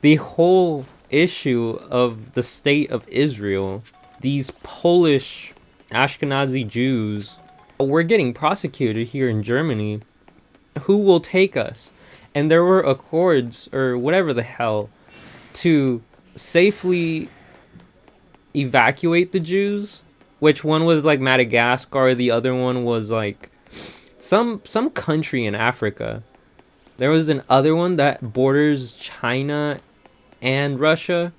the whole issue of the state of Israel, these Polish Ashkenazi Jews, we're getting prosecuted here in Germany. Who will take us? And there were accords, or whatever the hell, to safely evacuate the Jews, which one was like Madagascar, the other one was like some country in Africa. There was an other one that borders China and Russia.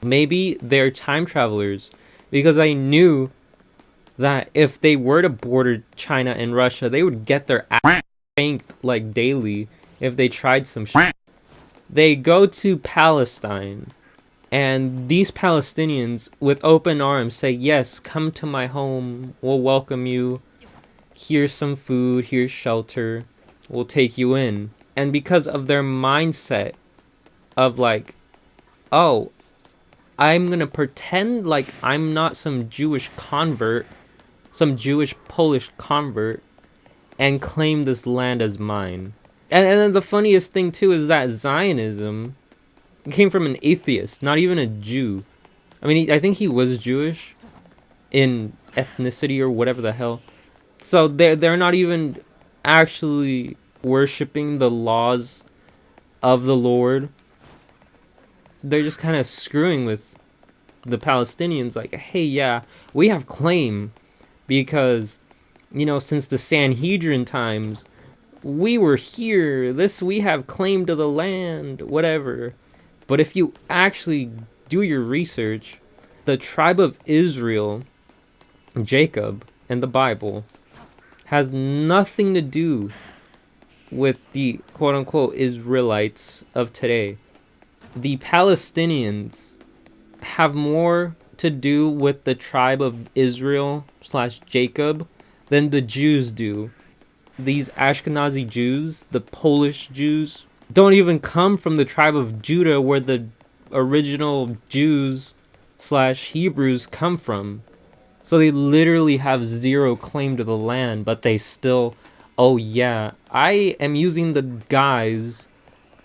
Maybe they're time travelers, because I knew that if they were to border China and Russia, they would get their ass spanked like daily if they tried some shit. They go to Palestine, and these Palestinians with open arms say, yes, come to my home, we'll welcome you, here's some food, here's shelter, we'll take you in. And because of their mindset of like, oh, I'm gonna pretend like I'm not some Jewish convert, some Jewish Polish convert, and claim this land as mine. And then the funniest thing too is that Zionism came from an atheist, not even a Jew. I mean, I think he was Jewish in ethnicity or whatever the hell. So they're not even actually worshiping the laws of the Lord. They're just kind of screwing with the Palestinians, like, hey, yeah, we have claim because, you know, since the Sanhedrin times, we were here, we have claim to the land, whatever. But if you actually do your research, the tribe of Israel, Jacob, and the Bible has nothing to do with the quote-unquote Israelites of today. The Palestinians have more to do with the tribe of Israel / Jacob than the Jews do. These Ashkenazi Jews, the Polish Jews, don't even come from the tribe of Judah, where the original Jews / Hebrews come from. So they literally have zero claim to the land, but they still, oh yeah, I am using the guise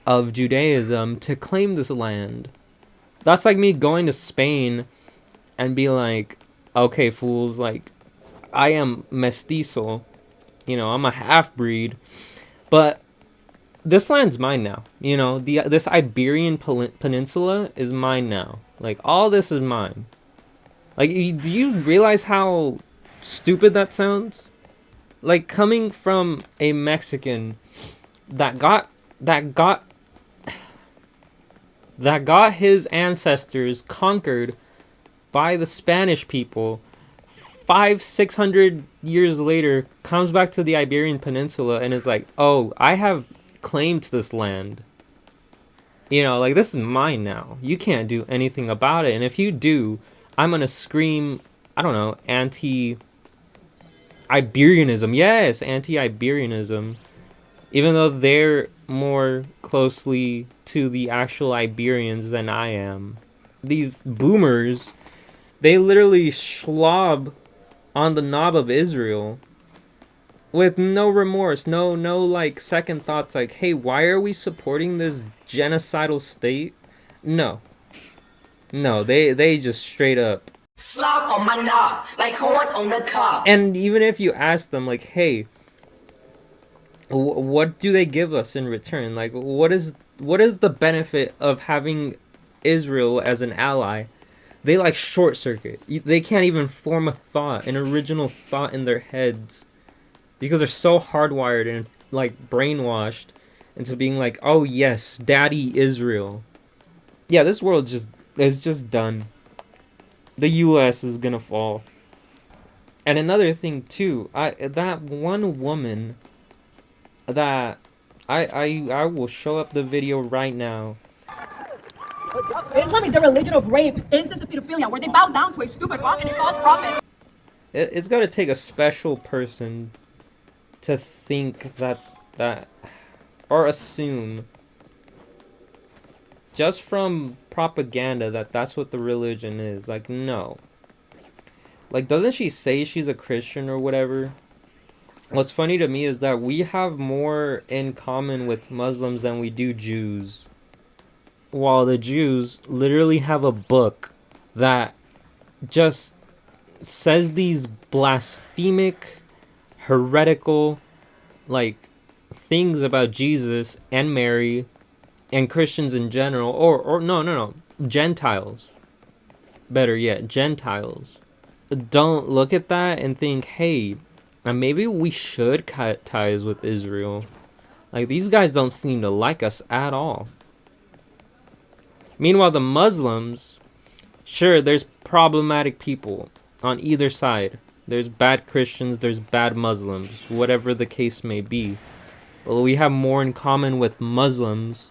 of Judaism to claim this land. That's like me going to Spain and be like, okay, fools, like, I am mestizo, you know, I'm a half-breed, but this land's mine now, you know, this Iberian Peninsula is mine now. Like, all this is mine. Like, do you realize how stupid that sounds? Like, coming from a Mexican that got his ancestors conquered by the Spanish people, 500-600 years later, comes back to the Iberian Peninsula and is like, oh, I have claim to this land. You know, like, this is mine now. You can't do anything about it. And if you do, I'm gonna scream, I don't know, anti-Iberianism. Yes, anti-Iberianism. Even though they're more closely to the actual Iberians than I am. These boomers, they literally slob on the knob of Israel with no remorse, no like second thoughts, like, hey, why are we supporting this genocidal state? No, they just straight up slop on my knob like corn on the cob. And even if you ask them, like, hey, what do they give us in return? Like, what is the benefit of having Israel as an ally? They like short circuit. They can't even form a thought, an original thought in their heads, because they're so hardwired and like brainwashed into being like, oh yes, Daddy Israel. Yeah, this world is just done. The U.S. is gonna fall. And another thing too, that one woman that I will show up the video right now. Islam is the religion of rape, incest, and pedophilia, where they bow down to a stupid rock and a false prophet. It's got to take a special person to think that or assume just from propaganda that's what the religion is. Like, no. Like, doesn't she say she's a Christian or whatever? What's funny to me is that we have more in common with Muslims than we do Jews. while the Jews literally have a book that just says these blasphemic, heretical, like, things about Jesus and Mary and Christians in general, or no, Gentiles. Better yet, Gentiles. Don't look at that and think, hey, maybe we should cut ties with Israel. Like, these guys don't seem to like us at all. Meanwhile, the Muslims, sure, there's problematic people on either side. There's bad Christians, there's bad Muslims, whatever the case may be. But we have more in common with Muslims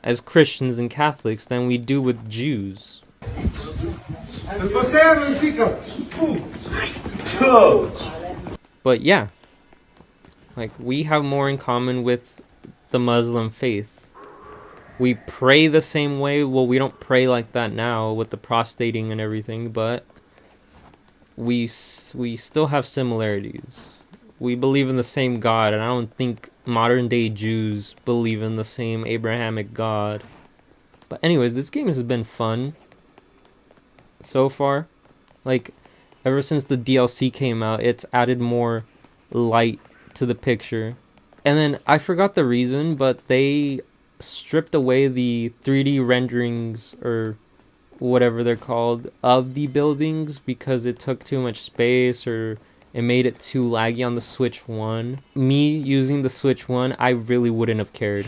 as Christians and Catholics than we do with Jews. But yeah, like, we have more in common with the Muslim faith. We pray the same way. Well, we don't pray like that now with the prostrating and everything, but we still have similarities. We believe in the same God, and I don't think modern day Jews believe in the same Abrahamic God. But anyways, this game has been fun so far. Like, ever since the DLC came out, it's added more light to the picture. And then I forgot the reason, but they stripped away the 3D renderings, or whatever they're called, of the buildings because it took too much space, or it made it too laggy on the Switch 1. Me using the Switch 1, I really wouldn't have cared.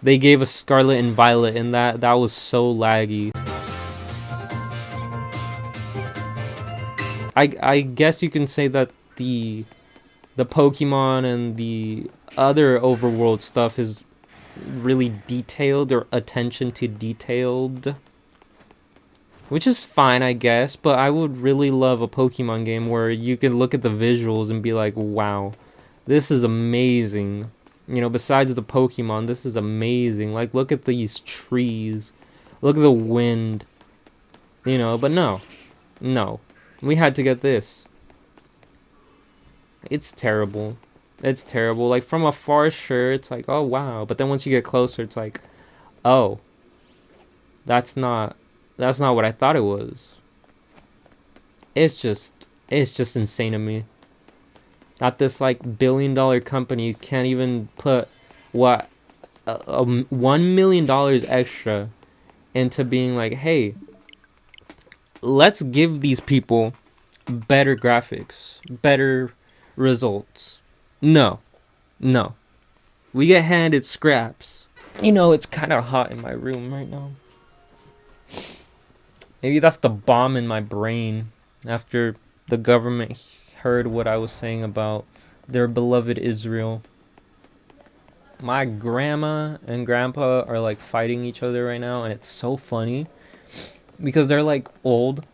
They gave us Scarlet and Violet, and that was so laggy. I guess you can say that the Pokemon and the other overworld stuff is really detailed, or attention to detailed, which is fine, I guess. But I would really love a Pokemon game where you can look at the visuals and be like, wow, this is amazing. You know, besides the Pokemon, this is amazing. Like, look at these trees, look at the wind, you know. But no, we had to get this. It's terrible. It's terrible. Like, from afar, sure, it's like, oh wow, but then once you get closer, it's like, oh, that's not what I thought it was. It's just insane to me that this, like, billion-dollar company can't even put what $1 million extra into being like, hey, let's give these people better graphics, better results. No. We get handed scraps. You know, it's kind of hot in my room right now. Maybe that's the bomb in my brain after the government heard what I was saying about their beloved Israel. My grandma and grandpa are, like, fighting each other right now, and it's so funny because they're, like, old,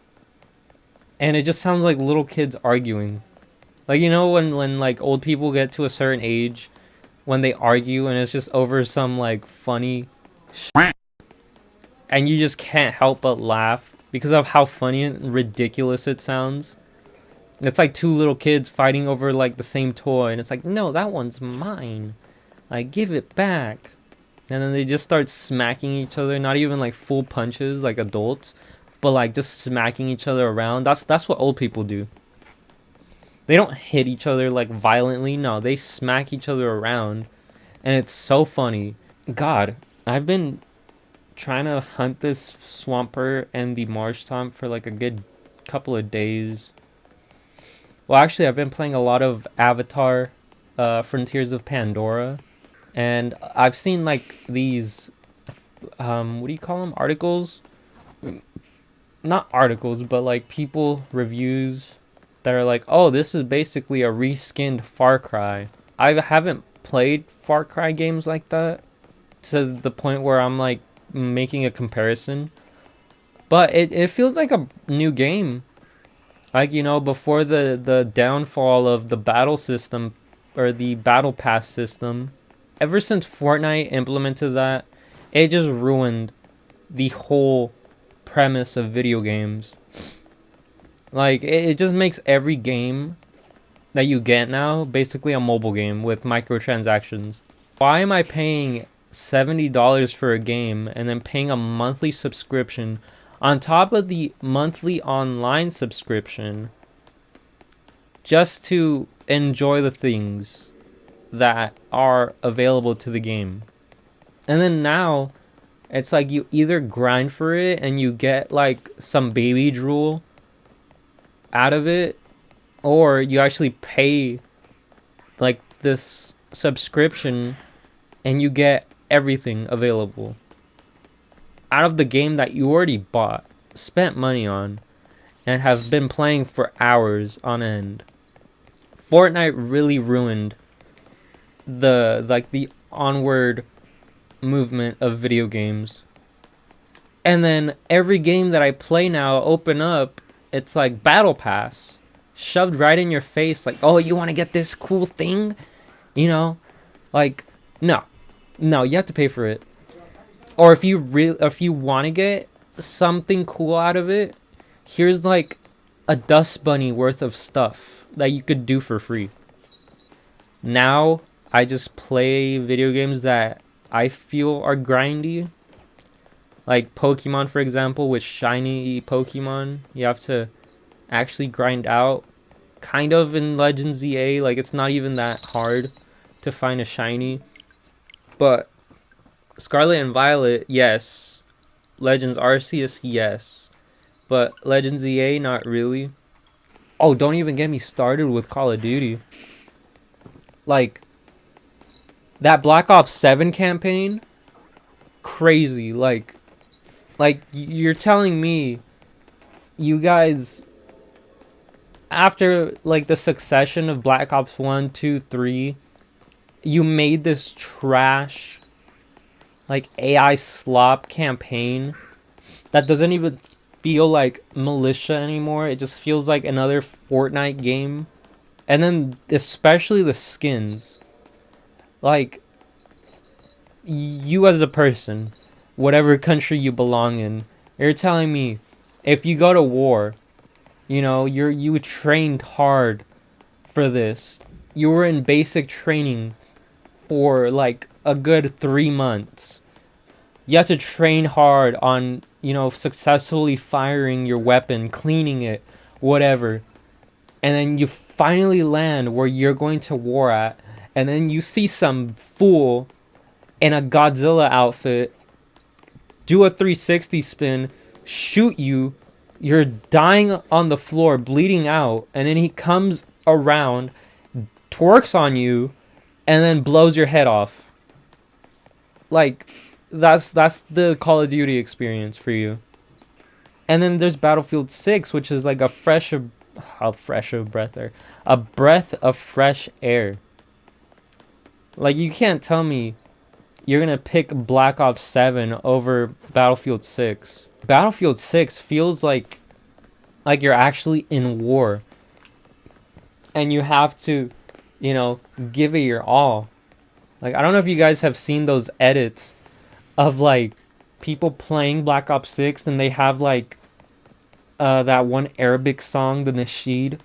and it just sounds like little kids arguing. Like, you know, when like, old people get to a certain age, when they argue and it's just over some, like, funny shit, and you just can't help but laugh because of how funny and ridiculous it sounds. It's like two little kids fighting over, like, the same toy, and it's like, no, that one's mine. Like, give it back. And then they just start smacking each other, not even, like, full punches like adults, but, like, just smacking each other around. That's what old people do. They don't hit each other, like, violently. No, they smack each other around. And it's so funny. God, I've been trying to hunt this Swampert and the Marsh Tom for, like, a good couple of days. Well, actually, I've been playing a lot of Avatar, Frontiers of Pandora. And I've seen, like, these, what do you call them? Articles? Not articles, but, like, people, reviews that are like, oh, this is basically a reskinned Far Cry. I haven't played Far Cry games like that to the point where I'm, like, making a comparison. But it feels like a new game. Like, you know, before the downfall of the battle system, or the battle pass system, ever since Fortnite implemented that, it just ruined the whole premise of video games. Like, it just makes every game that you get now basically a mobile game with microtransactions. Why am I paying $70 for a game and then paying a monthly subscription on top of the monthly online subscription just to enjoy the things that are available to the game. And then now it's like you either grind for it and you get like some baby drool out of it, or you actually pay like this subscription and you get everything available out of the game that you already bought, spent money on, and have been playing for hours on end. Fortnite really ruined the onward movement of video games. And then every game that I play now open up, it's like Battle Pass shoved right in your face, like, oh, you want to get this cool thing, you know? Like, no, you have to pay for it. Or if you want to get something cool out of it, here's like a dust bunny worth of stuff that you could do for free. Now I just play video games that I feel are grindy, like Pokemon, for example. With shiny Pokemon, you have to actually grind out, kind of. In Legends ZA, like, it's not even that hard to find a shiny. But Scarlet and Violet, yes. Legends Arceus, yes. But Legends ZA, not really. Oh, don't even get me started with Call of Duty. Like, that Black Ops 7 campaign, crazy. Like you're telling me you guys, after like the succession of Black Ops 1, 2, 3, you made this trash, like, AI slop campaign that doesn't even feel like militia anymore. It just feels like another Fortnite game. And then especially the skins. Like, you as a person, whatever country you belong in, you're telling me if you go to war, you know, you trained hard for this. You were in basic training for like a good 3 months. You have to train hard on, you know, successfully firing your weapon, cleaning it, whatever. And then you finally land where you're going to war at, and then you see some fool in a Godzilla outfit do a 360 spin, shoot you, you're dying on the floor, bleeding out, and then he comes around, twerks on you, and then blows your head off. Like, that's the Call of Duty experience for you. And then there's Battlefield 6, which is like a breath of fresh air. Like, you can't tell me you're gonna pick Black Ops 7 over Battlefield 6. Battlefield 6 feels like you're actually in war. And you have to, you know, give it your all. Like, I don't know if you guys have seen those edits of, like, people playing Black Ops 6, and they have, like, that one Arabic song, the Nasheed,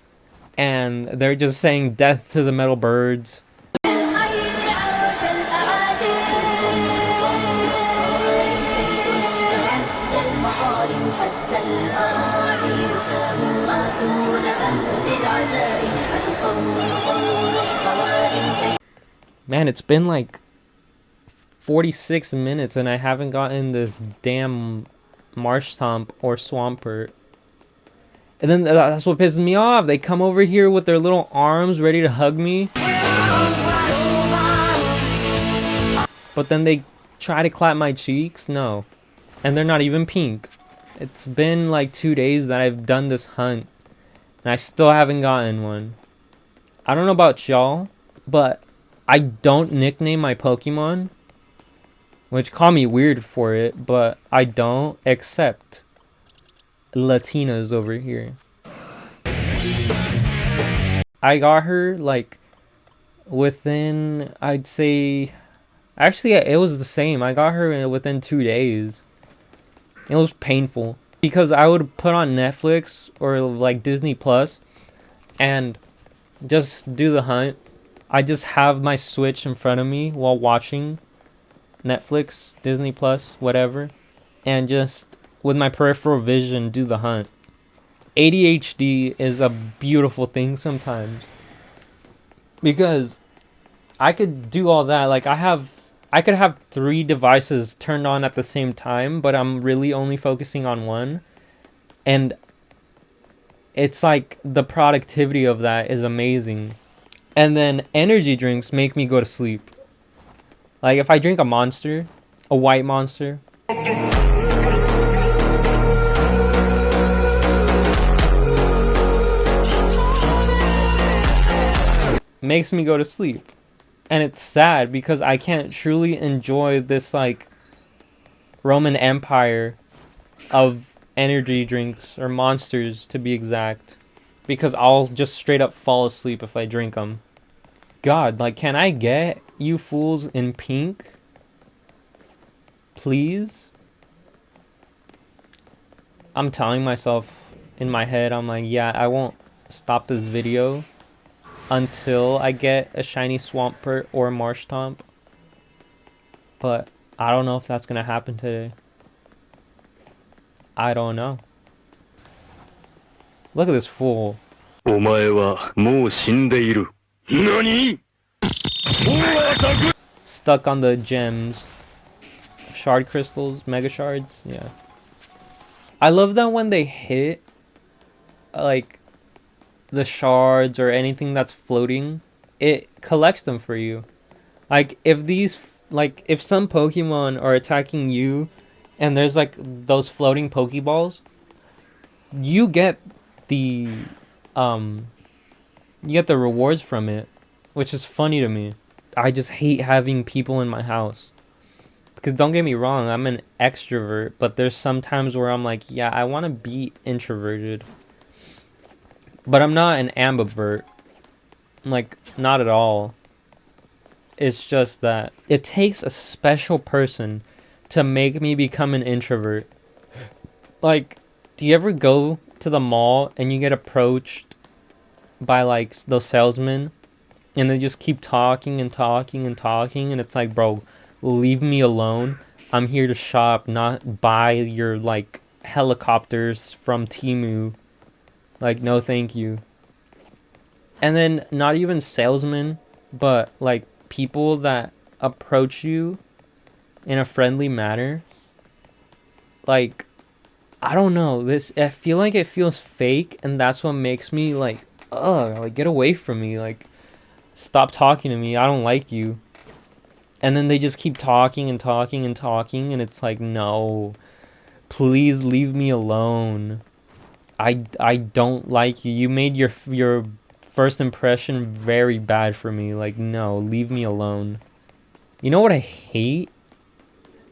and they're just saying death to the metal birds. Man, it's been like 46 minutes and I haven't gotten this damn Marshtomp or Swampert. And then that's what pisses me off. They come over here with their little arms ready to hug me. But then they try to clap my cheeks. No. And they're not even pink. It's been like 2 days that I've done this hunt, and I still haven't gotten one. I don't know about y'all, but I don't nickname my Pokemon, which call me weird for it, but I don't, except Latinas over here. I got her like within, I'd say, actually it was the same. I got her within 2 days. It was painful because I would put on Netflix or like Disney Plus and just do the hunt. I just have my Switch in front of me while watching, Netflix, Disney Plus, whatever, and just with my peripheral vision do the hunt. ADHD is a beautiful thing sometimes because I could do all that. Like I could have 3 devices turned on at the same time, but I'm really only focusing on one. And it's like the productivity of that is amazing. And then energy drinks make me go to sleep. Like if I drink a Monster, a white Monster, makes me go to sleep. And it's sad because I can't truly enjoy this like Roman Empire of energy drinks or Monsters to be exact, because I'll just straight up fall asleep if I drink them. God, like, can I get you fools in pink? Please? I'm telling myself in my head, I'm like, yeah, I won't stop this video until I get a shiny Swampert or Marshtomp. But I don't know if that's gonna happen today. I don't know. Look at this fool. お前はもう死んでいる。何? Stuck on the gems. Shard crystals, mega shards, yeah. I love that when they hit like the shards or anything that's floating, it collects them for you. Like if some Pokemon are attacking you and there's like those floating Pokeballs, you get the rewards from it, which is funny to me. I just hate having people in my house. Because don't get me wrong, I'm an extrovert, but there's some times where I'm like, yeah, I want to be introverted. But I'm not an ambivert. Like, not at all. It's just that it takes a special person to make me become an introvert. Like, do you ever go to the mall and you get approached by like those salesmen and they just keep talking and talking and talking, and it's like, bro, leave me alone. I'm here to shop, not buy your like helicopters from Temu. Like, no thank you. And then not even salesmen, but like people that approach you in a friendly manner. Like, I don't know, I feel like it feels fake, and that's what makes me like, ugh, like, get away from me, like, stop talking to me, I don't like you. And then they just keep talking and talking and talking, and it's like, no, please leave me alone. I don't like you. You made your first impression very bad for me. Like, no, leave me alone. You know what I hate?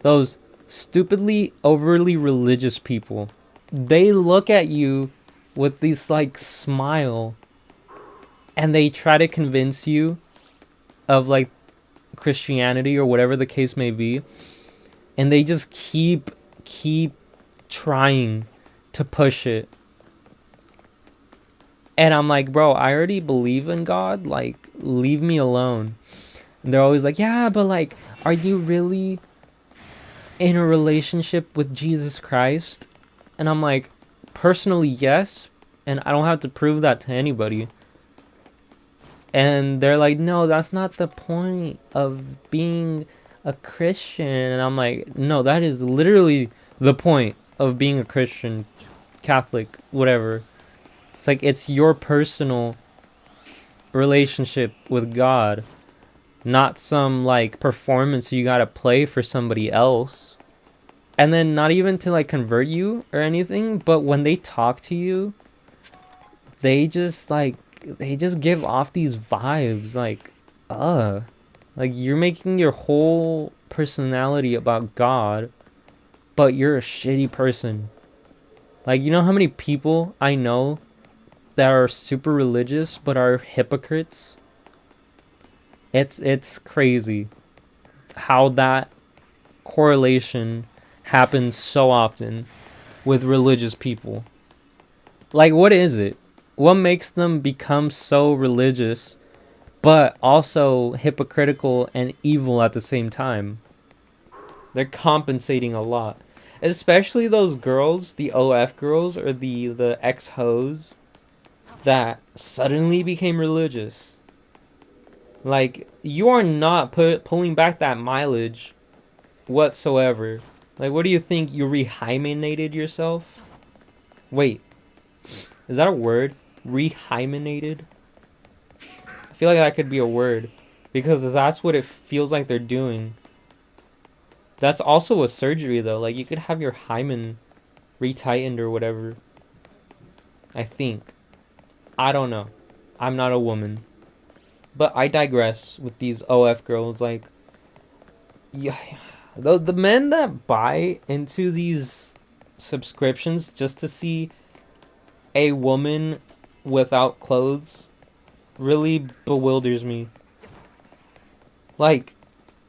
Those stupidly overly religious people. They look at you with this like smile, and they try to convince you of like Christianity or whatever the case may be, and they just keep trying to push it. And I'm like, bro, I already believe in God, like, leave me alone. And they're always like, yeah, but like, are you really in a relationship with Jesus Christ? And I'm like, personally, yes, and I don't have to prove that to anybody. And they're like, no, that's not the point of being a Christian. And I'm like, no, that is literally the point of being a Christian, Catholic, whatever. It's like, it's your personal relationship with God, not some like performance you gotta play for somebody else. And then not even to like convert you or anything, but when they talk to you, they just give off these vibes like, like you're making your whole personality about God, but you're a shitty person. Like, you know how many people I know that are super religious but are hypocrites? It's crazy how that correlation happens so often with religious people. Like, what is it? What makes them become so religious but also hypocritical and evil at the same time? They're compensating a lot. Especially those girls, the OF girls or the ex-hoes that suddenly became religious. Like, you are not pulling back that mileage whatsoever. Like, what do you think? You rehymenated yourself? Wait, is that a word? Rehymenated? I feel like that could be a word. Because that's what it feels like they're doing. That's also a surgery, though. Like, you could have your hymen retightened or whatever. I think. I don't know. I'm not a woman. But I digress with these OF girls. Like, yeah, the men that buy into these subscriptions just to see a woman without clothes really bewilders me. Like,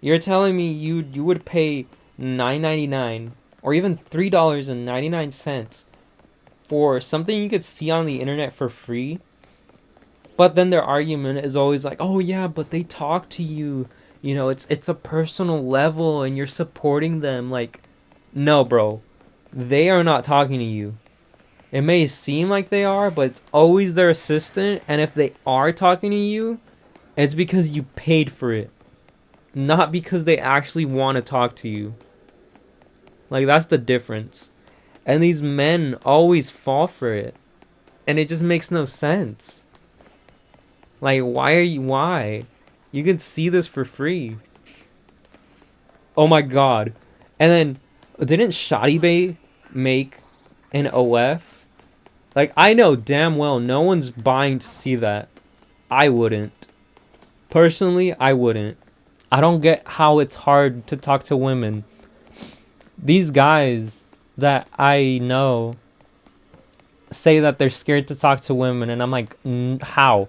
you're telling me you would pay $9.99 or even $3.99 for something you could see on the internet for free? But then their argument is always like, "Oh yeah, but they talk to you. You know, it's a personal level and you're supporting them." Like, no, bro. They are not talking to you. It may seem like they are, but it's always their assistant, and if they are talking to you, it's because you paid for it. Not because they actually want to talk to you. Like, that's the difference. And these men always fall for it. And it just makes no sense. Like, why? You can see this for free. Oh my god. And then, didn't Shoddy Bay make an OF? Like, I know damn well no one's buying to see that. I wouldn't. Personally, I wouldn't. I don't get how it's hard to talk to women. These guys that I know say that they're scared to talk to women, and I'm like, how?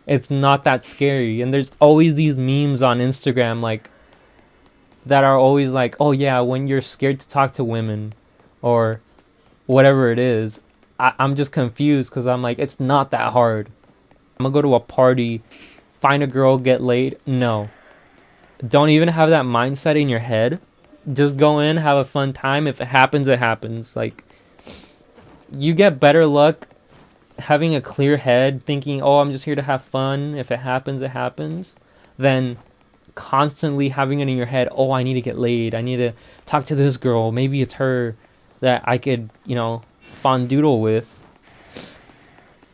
It's not that scary. And there's always these memes on Instagram, like, that are always like, oh yeah, when you're scared to talk to women, or whatever it is. I'm just confused, because I'm like, it's not that hard. I'm gonna go to a party, find a girl, get laid. No. Don't even have that mindset in your head. Just go in, have a fun time. If it happens, it happens. Like, you get better luck having a clear head, thinking, oh, I'm just here to have fun. If it happens, it happens. Than constantly having it in your head, oh, I need to get laid. I need to talk to this girl. Maybe it's her that I could, fondoodle with.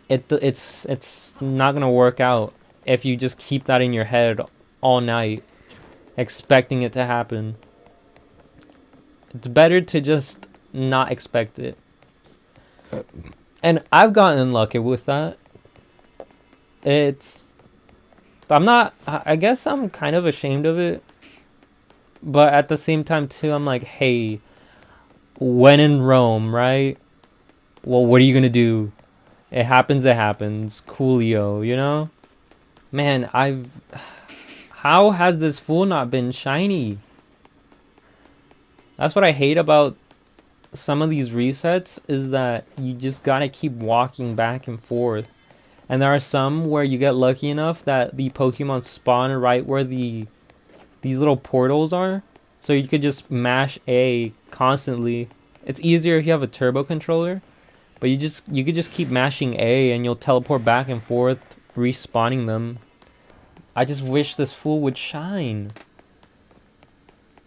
It's not gonna work out if you just keep that in your head all night, expecting it to happen. It's better to just not expect it. And I've gotten lucky with that. I guess I'm kind of ashamed of it. But at the same time, too, I'm like, hey, when in Rome, right? Well, what are you going to do? It happens, it happens. Coolio, you know? Man, how has this fool not been shiny? That's what I hate about some of these resets, is that you just gotta keep walking back and forth. And there are some where you get lucky enough that the Pokemon spawn right where these little portals are. So you could just mash A constantly. It's easier if you have a turbo controller. But you could just keep mashing A and you'll teleport back and forth, respawning them. I just wish this fool would shine.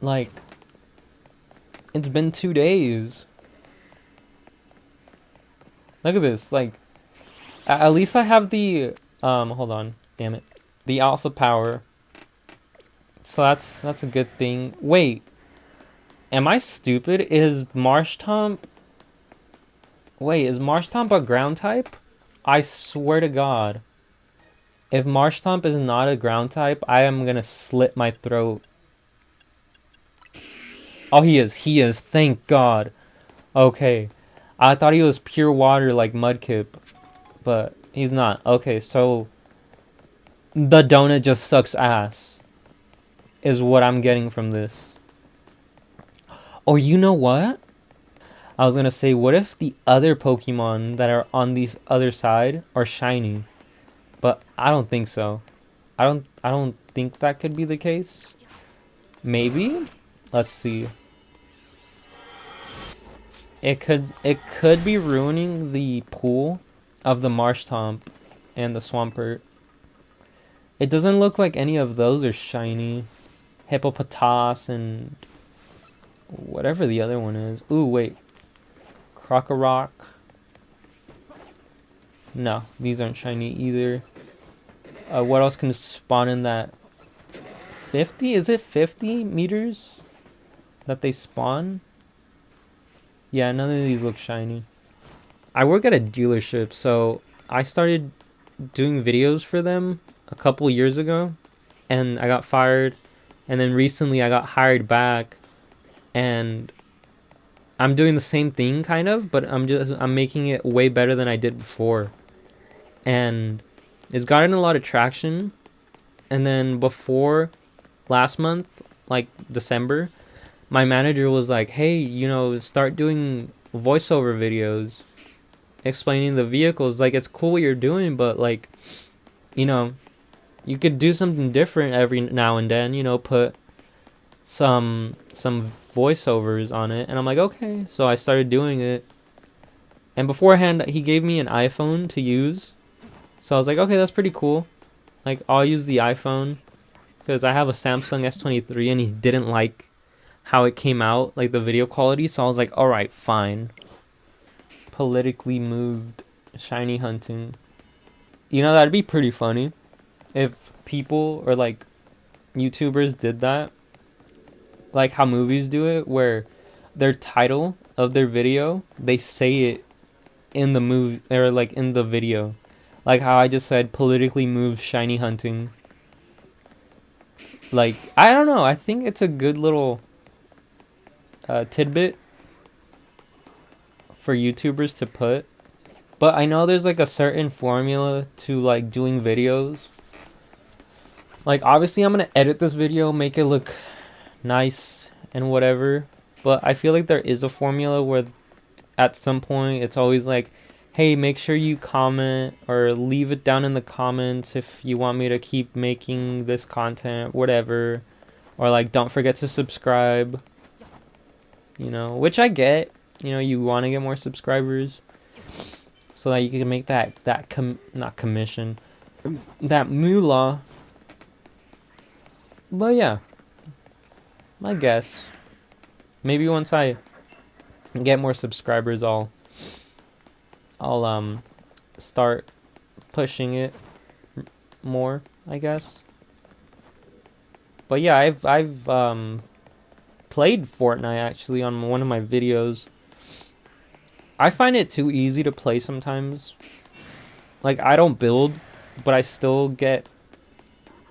Like, it's been 2 days. Look at this. Like, at least I have the hold on, damn it, the alpha power. So that's a good thing. Wait, am I stupid? Is Marshtomp a ground type? I swear to God, if Marshtomp is not a ground type, I am gonna slit my throat. Oh, he is. Thank God. Okay. I thought he was pure water like Mudkip, but he's not. Okay, so the donut just sucks ass, is what I'm getting from this. Or you know what? I was gonna say, what if the other Pokemon that are on the other side are shiny? But I don't think so. I don't think that could be the case. Maybe? Let's see. It could be ruining the pool of the Marshtomp and the Swampert. It doesn't look like any of those are shiny. Hippopotas and whatever the other one is. Ooh, wait. Crocorock. No, these aren't shiny either. What else can spawn in that? 50? Is it 50 meters that they spawn? Yeah, none of these look shiny. I work at a dealership, so I started doing videos for them a couple years ago, and I got fired, and then recently I got hired back, and I'm doing the same thing kind of, but I'm making it way better than I did before. And it's gotten a lot of traction. And then before last month, like December, my manager was like, "Hey, start doing voiceover videos explaining the vehicles. Like, it's cool what you're doing, but like, you could do something different every now and then, put some voiceovers on it." And I'm like, "Okay." So I started doing it. And beforehand, he gave me an iPhone to use. So I was like, "Okay, that's pretty cool. Like, I'll use the iPhone." Because I have a Samsung S23 and he didn't like how it came out, like the video quality. So I was like, "Alright, fine." Politically moved shiny hunting. That'd be pretty funny if people or like YouTubers did that. Like how movies do it, where their title of their video, they say it in the movie or like in the video. Like how I just said politically moved shiny hunting. Like, I don't know, I think it's a good little tidbit for YouTubers to put. But I know there's like a certain formula to like doing videos. Like, obviously I'm gonna edit this video, make it look nice and whatever. But I feel like there is a formula where at some point it's always like, "Hey, make sure you comment or leave it down in the comments if you want me to keep making this content, whatever." Or like, "Don't forget to subscribe." Which I get. You want to get more subscribers so that you can make that not commission, that moolah. But yeah, I guess maybe once I get more subscribers, I'll start pushing it more, I guess. But yeah, I've played Fortnite actually on one of my videos. I find it too easy to play sometimes. Like, I don't build, but I still get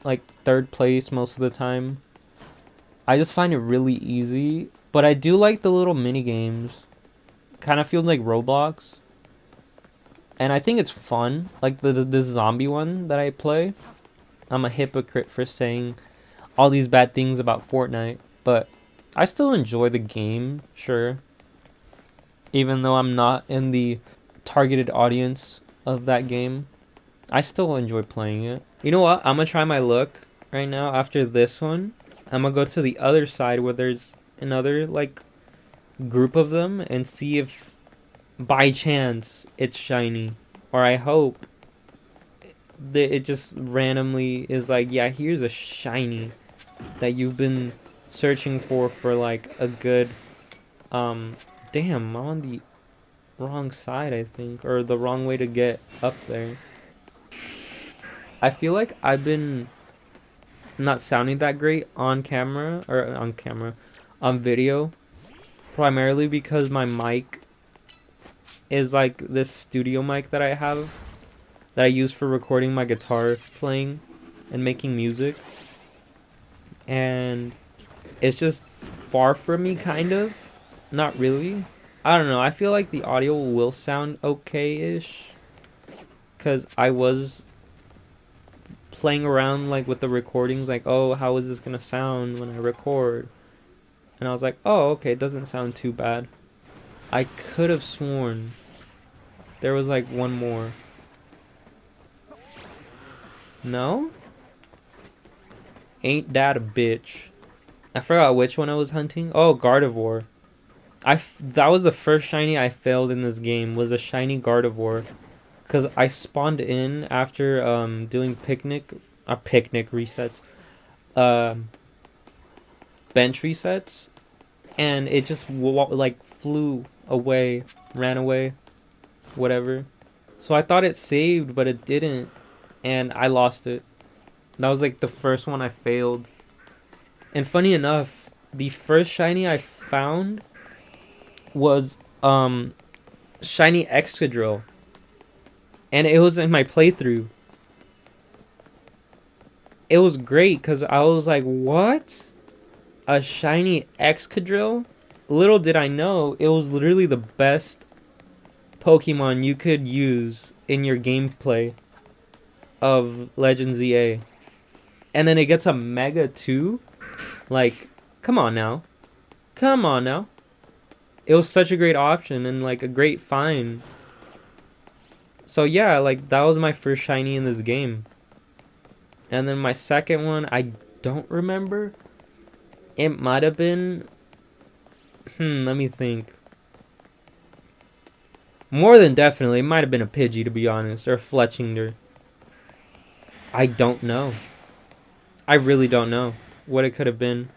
like third place most of the time. I just find it really easy, but I do like the little mini games. Kind of feels like Roblox. And I think it's fun, like this zombie one that I play. I'm a hypocrite for saying all these bad things about Fortnite, but I still enjoy the game, sure. Even though I'm not in the targeted audience of that game, I still enjoy playing it. You know what? I'm gonna try my luck right now after this one. I'm gonna go to the other side where there's another, like, group of them and see if by chance it's shiny, or I hope that it just randomly is like, "Yeah, here's a shiny that you've been searching for like a good damn, I'm on the wrong side, I think, or the wrong way to get up there." I feel like I've been not sounding that great on video, primarily because my mic is like this studio mic that I have that I use for recording my guitar playing and making music. And it's just far from me, kind of. Not really. I don't know. I feel like the audio will sound okay-ish, because I was playing around like with the recordings, like, "Oh, how is this gonna sound when I record?" And I was like, "Oh, okay, it doesn't sound too bad." I could have sworn there was like one more. No? Ain't that a bitch? I forgot which one I was hunting. Oh, Gardevoir. That was the first shiny I failed in this game, was a shiny Gardevoir. Because I spawned in after doing picnic resets. Bench resets. And it just like flew away, ran away, whatever. So I thought it saved, but it didn't. And I lost it. That was like the first one I failed. And funny enough, the first shiny I found was shiny Excadrill. And it was in my playthrough. It was great because I was like, what? A shiny Excadrill? Little did I know, it was literally the best Pokemon you could use in your gameplay of Legends EA. And then it gets a Mega too? Like, come on now. Come on now. It was such a great option and like a great find. So yeah, like that was my first shiny in this game. And then my second one, I don't remember. It might have been... let me think. More than definitely, it might have been a Pidgey, to be honest. Or a Fletchinder. I don't know. I really don't know what it could have been.